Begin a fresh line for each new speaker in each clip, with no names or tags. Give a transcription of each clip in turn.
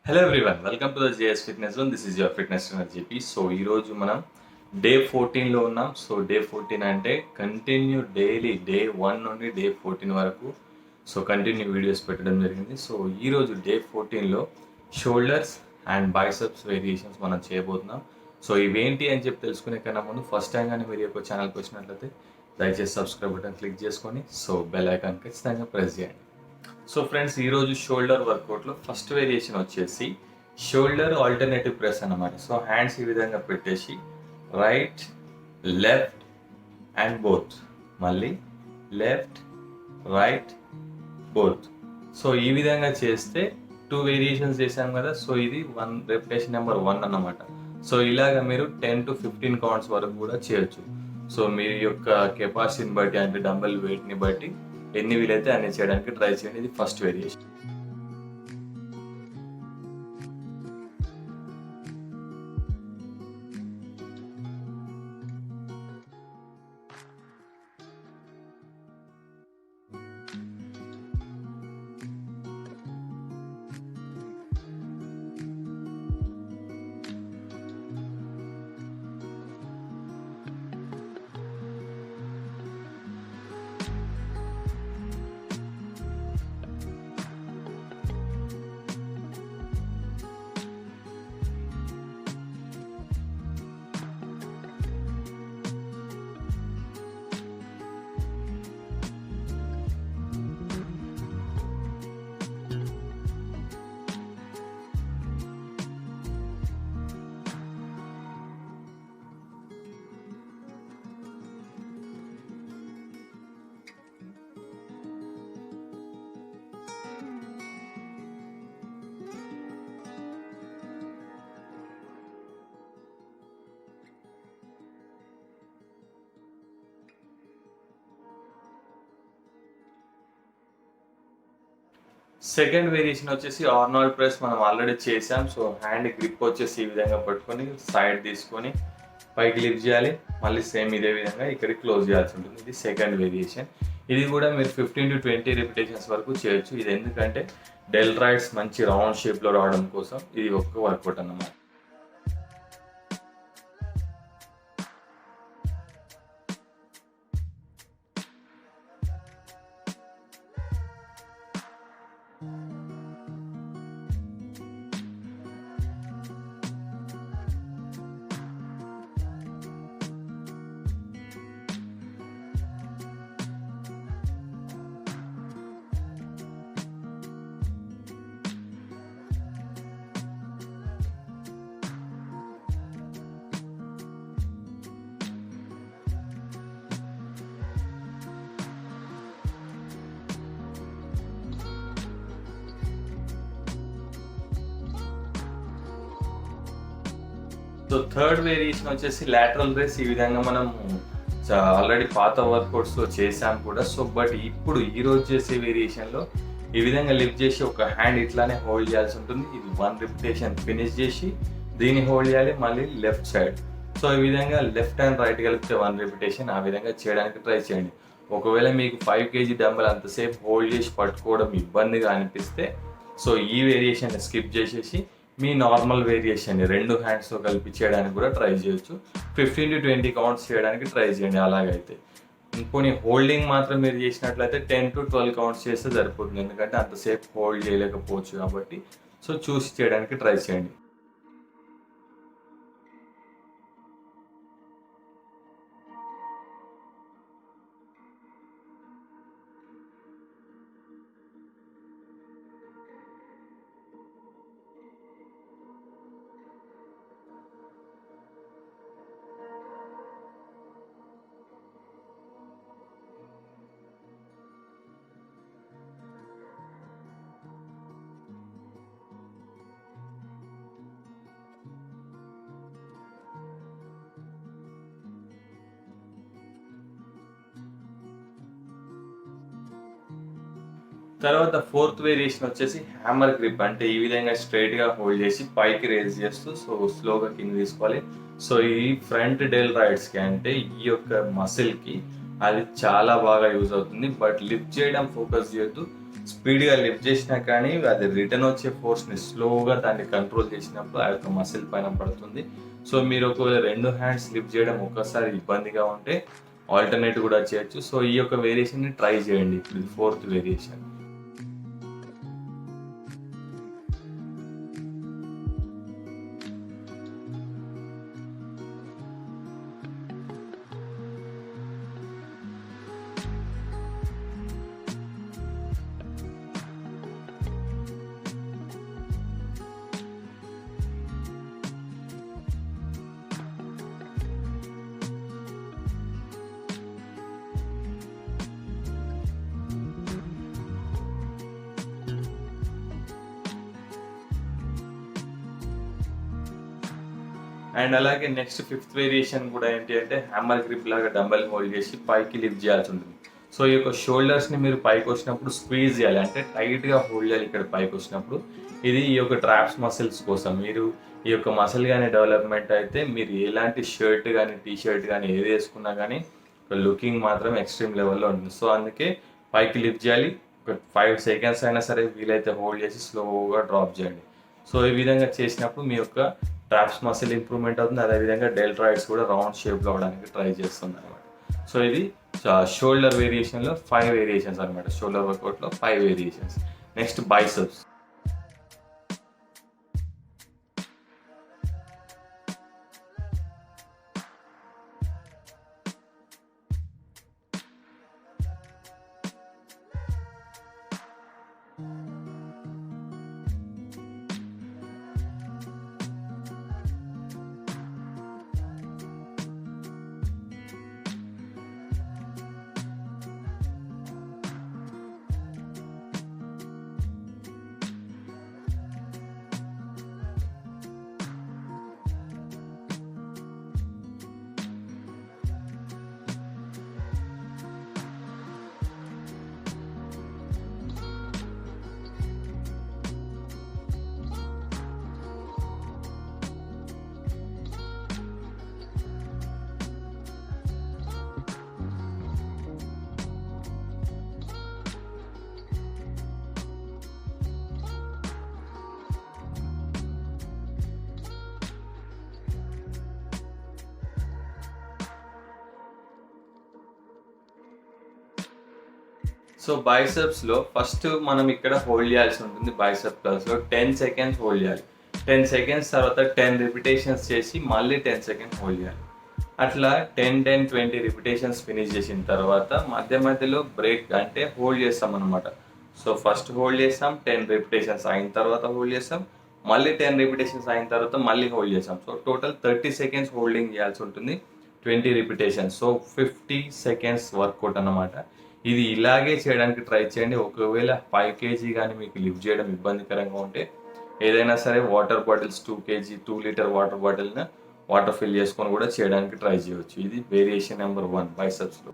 Hello everyone, welcome to the JS fitness zone. This is your fitness trainer JP. So ఈరోజు మనం day 14లో ఉన్నాం. So day 14 అంటే continue daily day 1 నుండి day 14 వరకు continue videos పెట్టడం జరిగింది. సో ఈరోజు డే 14లో షోల్డర్స్ అండ్ బైసెప్స్ వేరియేషన్స్ మనం చేయబోతున్నాం. సో ఇవేంటి అని చెప్పి తెలుసుకునే కన్నా ముందు ఫస్ట్ టైం కానీ మీరు యొక్క ఛానల్కి వచ్చినట్లయితే దయచేసి సబ్స్క్రైబ్ బటన్ క్లిక్ చేసుకొని బెల్ ఐకాన్ ఖచ్చితంగా ప్రెస్ చేయండి. సో ఫ్రెండ్స్, ఈరోజు షోల్డర్ వర్కౌట్లో ఫస్ట్ వేరియేషన్ వచ్చేసి షోల్డర్ ఆల్టర్నేటివ్ ప్రెస్ అన్నమాట. సో హ్యాండ్స్ ఈ విధంగా పెట్టేసి రైట్, లెఫ్ట్ అండ్ బోత్, మళ్ళీ లెఫ్ట్, రైట్, బోత్. సో ఈ విధంగా చేస్తే 2 వేరియేషన్స్ చేశాం కదా. సో ఇది రెపిటేషన్ నెంబర్ 1 అన్నమాట. సో ఇలాగ మీరు 10 to 15 కౌంట్స్ వరకు కూడా చేయొచ్చు. సో మీ యొక్క కెపాసిటీని బట్టి, అంటే డంబెల్ వెయిట్ని బట్టి ఎన్ని వీలైతే అన్ని చేయడానికి ట్రై చేయండి. ఇది ఫస్ట్ వేరియేషన్. సెకండ్ వేరియేషన్ వచ్చేసి ఆర్నాల్డ్ ప్రెస్ మనం ఆల్రెడీ చేసాం. సో హ్యాండ్ గ్రిప్ వచ్చేసి ఈ విధంగా పట్టుకొని సైడ్ తీసుకొని పైకి లిఫ్ట్ చేయాలి. మళ్ళీ సేమ్ ఇదే విధంగా ఇక్కడికి క్లోజ్ చేయాల్సి ఉంటుంది. ఇది సెకండ్ వేరియేషన్. ఇది కూడా మీరు 15 to 20 రిపిటేషన్స్ వరకు చేయొచ్చు. ఇది ఎందుకంటే డెల్రాయిడ్స్ మంచి రౌండ్ షేప్లో రావడం కోసం ఇది ఒక్క వర్కౌట్ అన్నమాట. సో థర్డ్ వేరియేషన్ వచ్చేసి లాటరల్ రేస్. ఈ విధంగా మనం ఆల్రెడీ పాత వర్కౌట్స్లో చేసాం కూడా. సో బట్ ఇప్పుడు ఈరోజు చేసే వేరియేషన్లో ఈ విధంగా లిఫ్ట్ చేసి ఒక హ్యాండ్ ఇట్లానే హోల్డ్ చేయాల్సి ఉంటుంది. ఇది 1 రిపిటేషన్ ఫినిష్ చేసి దీన్ని హోల్డ్ చేయాలి, మళ్ళీ లెఫ్ట్ సైడ్. సో ఈ విధంగా లెఫ్ట్ అండ్ రైట్ కలిపితే 1 రిపిటేషన్. ఆ విధంగా చేయడానికి ట్రై చేయండి. ఒకవేళ మీకు 5 kg డంబల్ అంతసేపు హోల్డ్ చేసి పట్టుకోవడం ఇబ్బందిగా అనిపిస్తే సో ఈ వేరియేషన్ స్కిప్ చేసేసి మీ నార్మల్ వేరియేషన్ని 2 హ్యాండ్స్తో కలిపి చేయడానికి కూడా ట్రై చేయొచ్చు. 15 to 20 కౌంట్స్ చేయడానికి ట్రై చేయండి. అలాగైతే ఇంకొని హోల్డింగ్ మాత్రం మీరు చేసినట్లయితే 10 to 12 కౌంట్స్ చేస్తే సరిపోతుంది. ఎందుకంటే అంతసేపు హోల్డ్ చేయలేకపోవచ్చు కాబట్టి చూసి చేయడానికి ట్రై చేయండి. తర్వాత ఫోర్త్ వేరియేషన్ వచ్చేసి హ్యామర్ గ్రిప్. అంటే ఈ విధంగా స్ట్రైట్గా హోల్డ్ చేసి పైకి రేజ్ చేస్తూ స్లోగా కింద తీసుకోవాలి. ఈ ఫ్రంట్ డెల్రాయిడ్స్కి, అంటే ఈ యొక్క మసిల్కి అది చాలా బాగా యూజ్ అవుతుంది. బట్ లిఫ్ట్ చేయడం ఫోకస్ చేయొద్దు. స్పీడ్గా లిఫ్ట్ చేసినా కానీ అది రిటర్న్ వచ్చే ఫోర్స్ని స్లోగా దాన్ని కంట్రోల్ చేసినప్పుడు ఆ యొక్క మసిల్ పైన పడుతుంది. సో మీరు ఒకవేళ 2 హ్యాండ్స్ లిఫ్ట్ చేయడం ఒక్కసారి ఇబ్బందిగా ఉంటే ఆల్టర్నేట్ కూడా చేయొచ్చు. సో ఈ యొక్క వేరియేషన్ని ట్రై చేయండి. ఇది 4th వేరియేషన్. అండ్ అలాగే నెక్స్ట్ 5th వేరియేషన్ కూడా ఏంటి అంటే హ్యామర్ గ్రిప్ లాగా డంబెల్ హోల్డ్ చేసి పైకి లిఫ్ట్ చేయాల్సి ఉంటుంది. సో ఈ యొక్క షోల్డర్స్ని మీరు పైకి వచ్చినప్పుడు స్క్వీజ్ చేయాలి, అంటే టైట్గా హోల్డ్ చేయాలి ఇక్కడ పైకి వచ్చినప్పుడు. ఇది ఈ యొక్క ట్రాప్స్ మసిల్స్ కోసం. మీరు ఈ యొక్క మసిల్ కానీ డెవలప్మెంట్ అయితే మీరు ఎలాంటి షర్ట్ కానీ టీ షర్ట్ కానీ ఏది వేసుకున్నా కానీ లుకింగ్ మాత్రం ఎక్స్ట్రీమ్ లెవెల్లో ఉంటుంది. సో అందుకే పైకి లిఫ్ట్ చేయాలి. ఒక 5 సెకండ్స్ అయినా సరే వీలైతే హోల్డ్ చేసి స్లోగా డ్రాప్ చేయండి. సో ఈ విధంగా చేసినప్పుడు మీ యొక్క ట్రాప్స్ మసిల్ ఇంప్రూవ్మెంట్ అవుతుంది. అదేవిధంగా డెల్ట్రాయిడ్స్ కూడా రౌండ్ షేప్లో అవడానికి ట్రై చేస్తుంది అనమాట. సో ఇది షోల్డర్ వేరియేషన్లో 5 వేరియేషన్స్ అనమాట. షోల్డర్ వర్కౌట్లో 5 వేరియేషన్స్. Next biceps. సో బైసెప్స్లో ఫస్ట్ మనం ఇక్కడ హోల్డ్ చేయాల్సి ఉంటుంది. బైసెప్ ప్లస్లో 10 సెకండ్స్ హోల్డ్ చేయాలి. 10 సెకండ్స్ తర్వాత 10 రిపిటేషన్స్ చేసి మళ్ళీ 10 సెకండ్స్ హోల్డ్ చేయాలి. అట్లా 10-20 రిపిటేషన్స్ ఫినిష్ చేసిన తర్వాత మధ్య మధ్యలో బ్రేక్ అంటే హోల్డ్ చేస్తాం అనమాట. సో ఫస్ట్ హోల్డ్ చేస్తాం, 10 రిపిటేషన్స్ అయిన తర్వాత హోల్డ్ చేస్తాం, మళ్ళీ 10 రిపిటేషన్స్ అయిన తర్వాత మళ్ళీ హోల్డ్ చేస్తాం. సో టోటల్ 30 సెకండ్స్ హోల్డింగ్ చేయాల్సి ఉంటుంది, 20 రిపిటేషన్స్. సో 50 సెకండ్స్ వర్కౌట్ అన్నమాట. ఇది ఇలాగే చేయడానికి ట్రై చేయండి. ఒకవేళ 5 kg కానీ మీకు లిఫ్ట్ చేయడం ఇబ్బందికరంగా ఉంటే ఏదైనా సరే water bottles 2 kg 2 litre water బాటిల్ని వాటర్ ఫిల్ చేసుకొని కూడా చేయడానికి ట్రై చేయవచ్చు. ఇది వేరియేషన్ నెంబర్ 1 బైసెప్స్లో.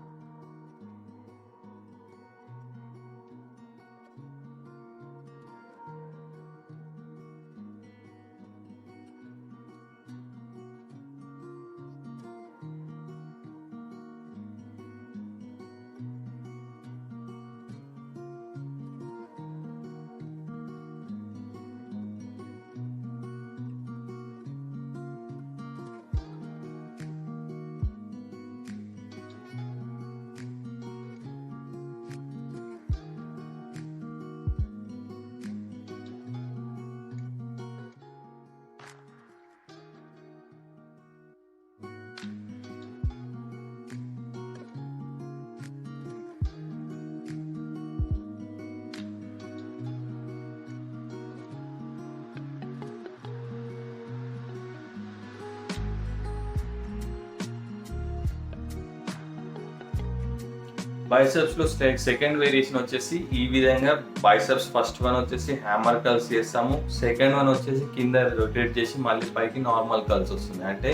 బైసెప్స్లో సెకండ్ వేరియేషన్ వచ్చేసి ఈ విధంగా బైసెప్స్ ఫస్ట్ వన్ వచ్చేసి హ్యామర్ కర్ల్స్ చేస్తాము, సెకండ్ వన్ వచ్చేసి కింద రొటేట్ చేసి మళ్ళీ పైకి నార్మల్ కర్ల్స్ వస్తుంది. అంటే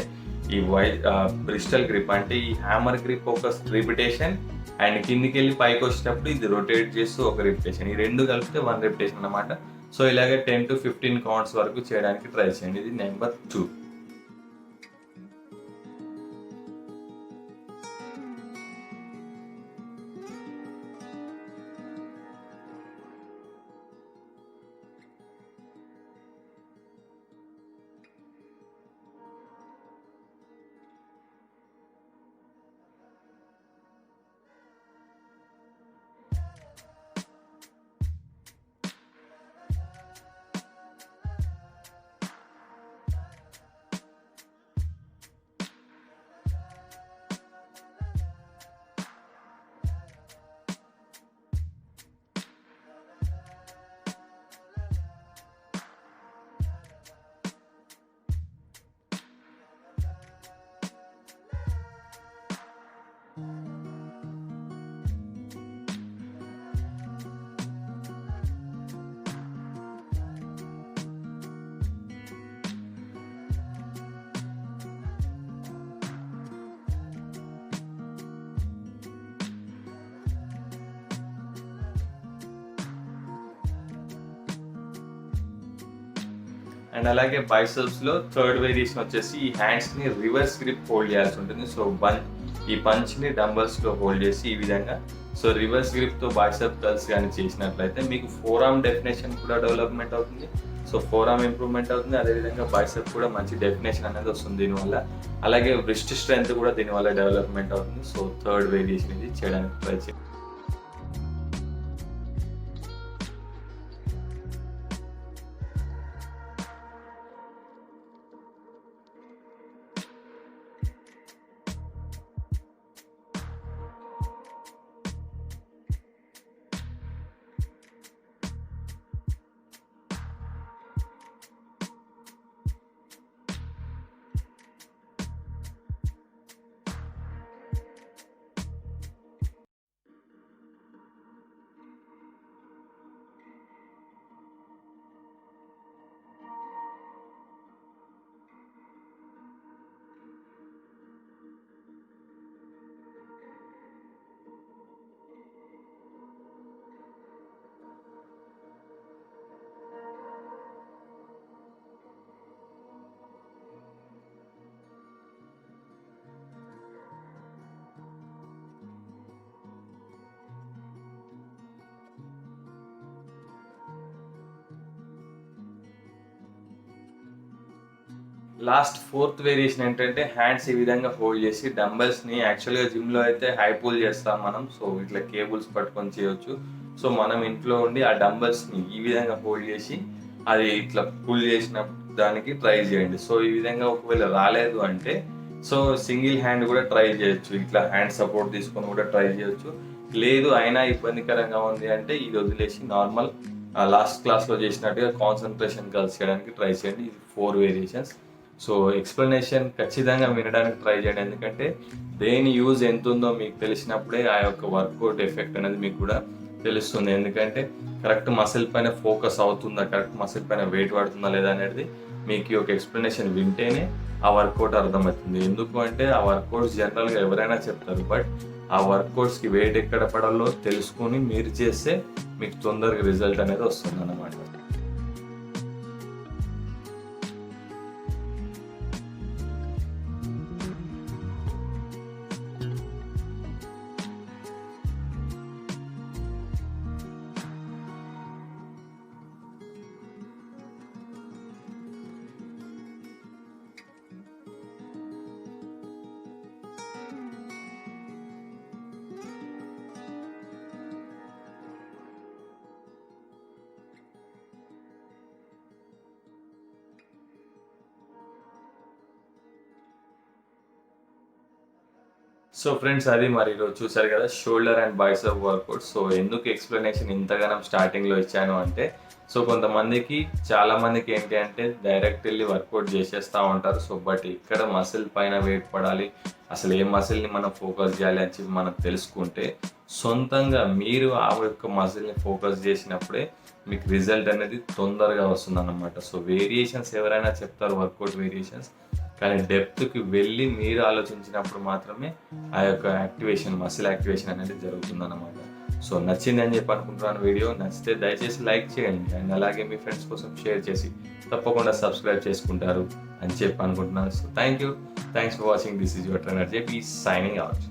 ఈ బ్రిస్టల్ గ్రిప్ అంటే ఈ హ్యామర్ గ్రిప్ ఒక రిపిటేషన్ అండ్ కిందికి వెళ్ళి పైకి వచ్చేటప్పుడు ఇది రొటేట్ చేస్తూ ఒక రిపిటేషన్, ఈ రెండు కలిపితే 1 రిపిటేషన్ అనమాట. సో ఇలాగే 10 to 15 కౌంట్స్ వరకు చేయడానికి ట్రై చేయండి. ఇది నెంబర్ 2. అండ్ అలాగే బైసెప్స్లో థర్డ్ వేరియేషన్ వచ్చేసి ఈ హ్యాండ్స్ని రివర్స్ గ్రిప్ హోల్డ్ చేయాల్సి ఉంటుంది. సో ఈ పంచ్ని డంబల్స్లో హోల్డ్ చేసి ఈ విధంగా సో రివర్స్ గ్రిప్తో బైసెప్ కర్ల్స్ కానీ చేసినట్లయితే మీకు ఫోర్ ఆర్మ్ డెఫినేషన్ కూడా డెవలప్మెంట్ అవుతుంది. సో ఫోర్ ఆర్మ్ ఇంప్రూవ్మెంట్ అవుతుంది, అదేవిధంగా బైసెప్ కూడా మంచి డెఫినేషన్ అనేది వస్తుంది దీనివల్ల. అలాగే రిస్ట్ స్ట్రెంత్ కూడా దీనివల్ల డెవలప్మెంట్ అవుతుంది. సో థర్డ్ వేరియేషన్ ఇది చేయడానికి ట్రై చేయండి. లాస్ట్ ఫోర్త్ వేరియేషన్ ఏంటంటే హ్యాండ్స్ ఈ విధంగా హోల్డ్ చేసి డంబెల్స్ని యాక్చువల్గా జిమ్లో అయితే హై పుల్ చేస్తాం మనం. సో ఇట్లా కేబుల్స్ పట్టుకొని చేయొచ్చు. సో మనం ఇంట్లో ఉండి ఆ డంబెల్స్ని ఈ విధంగా హోల్డ్ చేసి అది ఇట్లా పుల్ చేసిన దానికి ట్రై చేయండి. సో ఈ విధంగా ఒకవేళ రాలేదు అంటే సో సింగిల్ హ్యాండ్ కూడా ట్రై చేయొచ్చు, ఇట్లా హ్యాండ్ సపోర్ట్ తీసుకొని కూడా ట్రై చేయొచ్చు. లేదు అయినా ఇబ్బందికరంగా ఉంది అంటే ఇది వదిలేసి నార్మల్ లాస్ట్ క్లాస్లో చేసినట్టుగా కాన్సన్ట్రేషన్ కర్ల్స్ చేయడానికి ట్రై చేయండి. ఇది 4 వేరియేషన్స్. సో ఎక్స్ప్లెనేషన్ ఖచ్చితంగా వినడానికి ట్రై చేయండి, ఎందుకంటే దేని యూజ్ ఎంత ఉందో మీకు తెలిసినప్పుడే ఆ యొక్క వర్కౌట్ ఎఫెక్ట్ అనేది మీకు కూడా తెలుస్తుంది. ఎందుకంటే కరెక్ట్ మసిల్ పైన ఫోకస్ అవుతుందా, కరెక్ట్ మసిల్ పైన వెయిట్ పడుతుందా లేదా అనేది మీకు ఈ యొక్క ఎక్స్ప్లెనేషన్ వింటేనే ఆ వర్కౌట్ అర్థమవుతుంది. ఎందుకు అంటే ఆ వర్కౌట్స్ జనరల్గా ఎవరైనా చెప్తారు, బట్ ఆ వర్కౌట్స్కి వెయిట్ ఎక్కడ పడాలో తెలుసుకొని మీరు చేస్తే మీకు తొందరగా రిజల్ట్ అనేది వస్తుంది అన్నమాట. సో ఫ్రెండ్స్, అది మరి ఈరోజు చూసారు కదా shoulder and bicep workout. So ఎందుకు ఎక్స్ప్లెనేషన్ ఇంతగానం స్టార్టింగ్లో ఇచ్చాను అంటే సో కొంతమందికి చాలామందికి ఏంటి అంటే డైరెక్ట్ వెళ్ళి వర్కౌట్ చేసేస్తూ ఉంటారు. సో బట్ ఇక్కడ మసిల్ పైన వెయిట్ పడాలి, అసలు ఏ మసిల్ని మనం ఫోకస్ చేయాలి అని చెప్పి మనం తెలుసుకుంటే సొంతంగా మీరు ఆ యొక్క మసిల్ని ఫోకస్ చేసినప్పుడే మీకు రిజల్ట్ అనేది తొందరగా వస్తుంది అన్నమాట. సో వేరియేషన్స్ ఎవరైనా చెప్తారు వర్కౌట్ వేరియేషన్స్, కానీ డెప్త్కి వెళ్ళి మీరు ఆలోచించినప్పుడు మాత్రమే ఆ యొక్క యాక్టివేషన్ మసిల్ యాక్టివేషన్ అనేది జరుగుతుందన్నమాట. సో నచ్చింది అని చెప్పి అనుకుంటున్నాను. వీడియో నచ్చితే దయచేసి లైక్ చేయండి అండ్ అలాగే మీ ఫ్రెండ్స్ కోసం షేర్ చేసి తప్పకుండా సబ్స్క్రైబ్ చేసుకుంటారు అని చెప్పి అనుకుంటున్నాను. So thanks for watching. This is your trainer JP signing out.